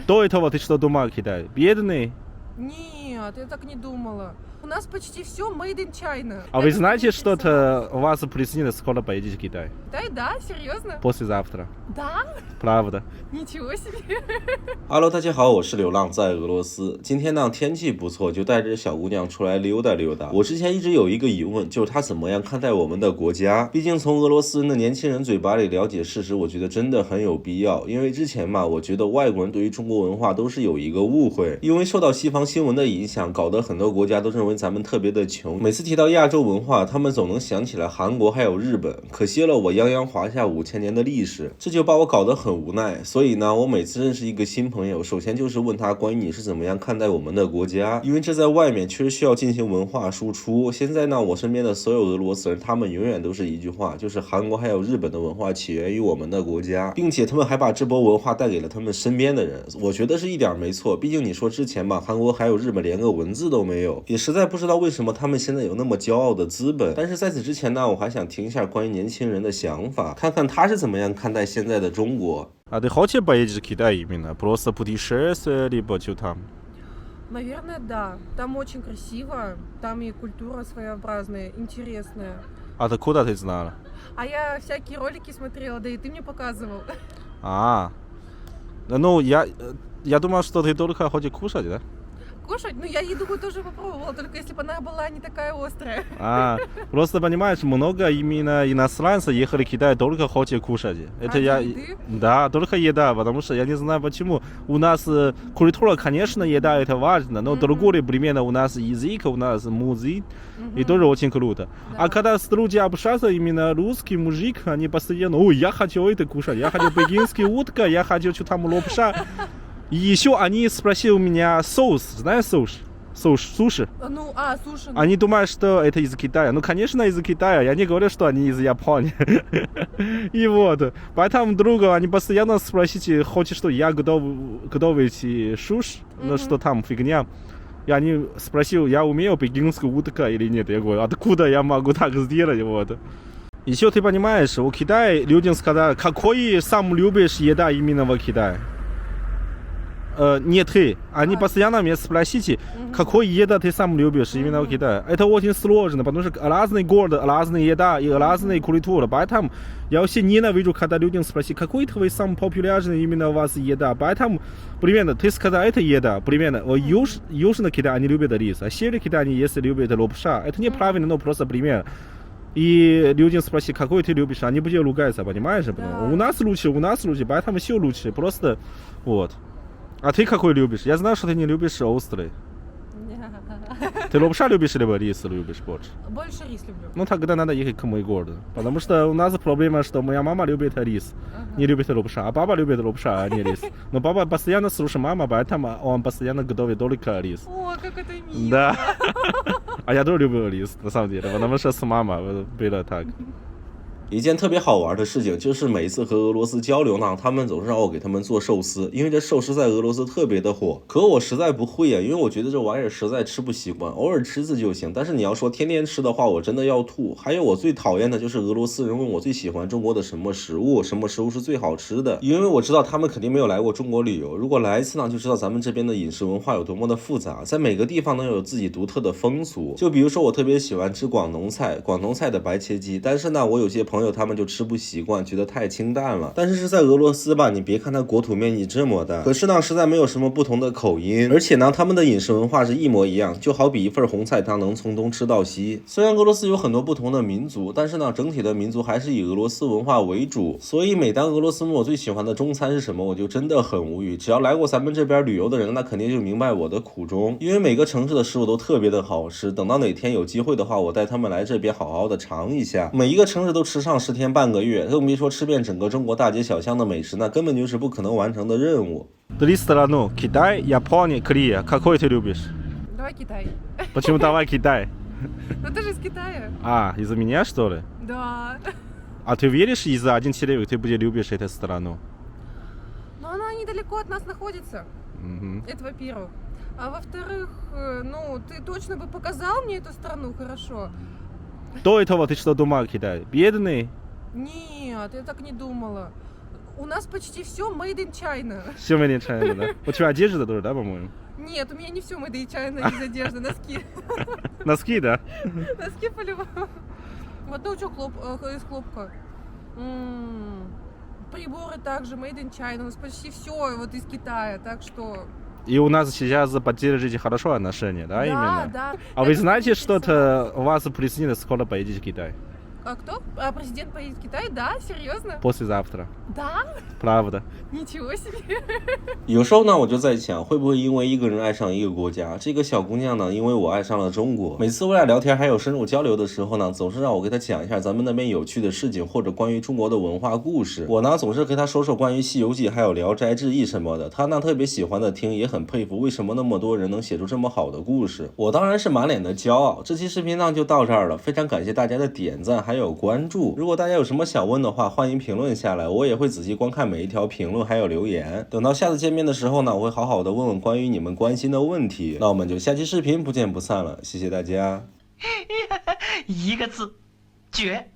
До этого ты что думал, Китай? Бедный? Нет, я так не думала. У нас почти все made in China. А вы знаете, что-то у вас президент скоро поедете в Китай? Китай, да? Серьезно? Послезавтра. Да? Правда. Ничего себе. Hello， 大家好，我是流浪在俄罗斯。今天呢天气不错，就带着小姑娘出来溜达溜达。我之前一直有一个疑问，就是她怎么样看待我们的国家？毕竟从俄罗斯的年轻人嘴巴里了解事实，我觉得真的很有必要。因为之前嘛，我觉得外国人对于中国文化都是有一个误会，因为受到西方新闻的影响，搞得很多国家都认为咱们特别的穷。每次提到亚洲文化，他们总能想起来韩国还有日本，可惜了我泱泱华夏5000年的历史，这就把我搞得很无奈。所以呢，我每次认识一个新朋友，首先就是问他关于你是怎么样看待我们的国家，因为这在外面确实需要进行文化输出。现在呢，我身边的所有俄罗斯人，他们永远都是一句话，就是韩国还有日本的文化起源于我们的国家，并且他们还把这波文化带给了他们身边的人。我觉得是一点没错，毕竟你说之前吧，韩国还有日本连个文字都没有，也实在不知道为什么他们现在有那么骄傲的资本。但是在此之前呢，我还想听一下关于年轻人的想法，看看他是怎么样看待现在的中国。А ты хочешь поедешь в Китай именно? Просто путешествие, либо что там? Наверное, да. Там очень красиво. Там и культура своеобразная, интересная. А ты куда ты знала? А я всякие ролики смотрела, да и ты мне показывал. А, ну я думал, что ты только хочешь кушать, да? Кушать? Ну, я еду тоже попробовала, только если бы она была не такая острая. Просто понимаешь, много именно иностранцев ехали в Китай, только хотят кушать. Это еды? Да, только еда, потому что я не знаю почему. У нас культура, конечно, еда это важно, но другой примерно у нас язык, у нас музыка, и тоже очень круто. Да. А когда с людьми общаются, именно русский мужик, они постоянно, ой, я хочу это кушать, я хочу пекинский утка, я хочу что там лапша. И еще они спросили у меня соус, знаешь соус? Суши. Суши. Они думают, что это из Китая. Ну, конечно, из Китая. Я не говорю, что они из Японии. И вот. Поэтому друга, они постоянно спросите, хочешь, что я готовить суш? Ну, что там фигня. И они спросили, я умею пекинскую утка или нет. Я говорю, откуда я могу так сделать? Вот. Еще ты понимаешь, у Китая людям сказали, какой сам любишь еда именно в Китае? Нет, они постоянно меня спросите, какой еда ты сам любишь именно в Китае. Это очень сложно, потому что разный город, разная еда и разная культура. Поэтому я вообще ненавижу, когда людям спросят, какой твой самый популярный именно у вас еда. Поэтому, примерно, ты сказал, это еда. Примерно, Южный Китай они любят рис, а Северный Китай они если любят лапша. Это неправильно, но просто пример. И людям спросить, какой ты любишь, они будут ругаться, понимаешь? Да. У нас лучше, поэтому все лучше. Просто, вот. А ты какой любишь? Я знаю, что ты не любишь острый. Ты лапша любишь, либо рис любишь больше? Больше рис люблю. Ну тогда надо ехать к моему городу. Потому что у нас проблема, что моя мама любит рис, не любит лапша, а папа любит лапша, а не рис. Но папа постоянно слушает маму, поэтому он постоянно готовит только рис. О, как это мило. Да. А я тоже люблю рис, на самом деле, потому что с мамой было так. 一件特别好玩的事情就是每一次和俄罗斯交流呢，他们总是让我给他们做寿司，因为这寿司在俄罗斯特别的火。可我实在不会啊，因为我觉得这玩意儿实在吃不习惯，偶尔吃一次就行。但是你要说天天吃的话，我真的要吐。还有我最讨厌的就是俄罗斯人问我最喜欢中国的什么食物，什么食物是最好吃的，因为我知道他们肯定没有来过中国旅游，如果来一次呢，就知道咱们这边的饮食文化有多么的复杂，在每个地方呢有自己独特的风俗。就比如说我特别喜欢吃广东菜的白切鸡，但是呢，我有些朋友他们就吃不习惯，觉得太清淡了。但是在俄罗斯吧，你别看它国土面积这么大，可是呢实在没有什么不同的口音，而且呢他们的饮食文化是一模一样，就好比一份红菜汤能从东吃到西。虽然俄罗斯有很多不同的民族，但是呢整体的民族还是以俄罗斯文化为主。所以每当俄罗斯问我最喜欢的中餐是什么，我就真的很无语。只要来过咱们这边旅游的人，那肯定就明白我的苦衷，因为每个城市的食物都特别的好吃。等到哪天有机会的话，我带他们来这边好好的尝一下，每一个城市都吃上10天半个月，更别说吃遍整个中国大街小巷的美食，那根本就是不可能完成的任务。Три страны: Китай, Япония, Корея. Какой ты любишь? Давай Китай. Почему давай Китай? Ну ты же из Китая. Из-за меня, что ли? Да. А ты веришь, из-за один человек ты будешь любишь эту страну? Но она недалеко от нас находится. Это во-первых. А во-вторых, ну, ты точно бы показал мне эту страну хорошо. До этого ты что думал, Китай? Бедный? Нет, я так не думала. У нас почти все made in China. Все made in China, да? Вот тебе одежда тоже, да, по-моему? Нет, у меня не все made in China из одежды, носки. Носки, да? Носки по-любому. Вот научок из хлопка. Приборы также made in China. У нас почти все вот из Китая, так что... И у нас сейчас поддерживаете хорошо отношения, да, именно? Да. А вы знаете, что-то у вас президент скоро поедет в Китай? А кто? А президент поедет в Китай? Да, серьезно? Послезавтра. Да? Правда. Ничего себе.有时候呢，我就在想，会不会因为一个人爱上一个国家，这个小姑娘呢，因为我爱上了中国。每次我俩聊天还有深入交流的时候呢，总是让我给她讲一下咱们那边有趣的事情，或者关于中国的文化故事。我呢，总是给她说说关于《西游记》还有《聊斋志异》什么的，她呢特别喜欢的听，也很佩服为什么那么多人能写出这么好的故事。我当然是满脸的骄傲。这期视频呢就到这儿了，非常感谢大家的点赞还有关注。如果大家有什么想问的话，欢迎评论下来，我也会仔细观看每一条评论还有留言。等到下次见面的时候呢，我会好好的问问关于你们关心的问题。那我们就下期视频不见不散了，谢谢大家。一个字，绝。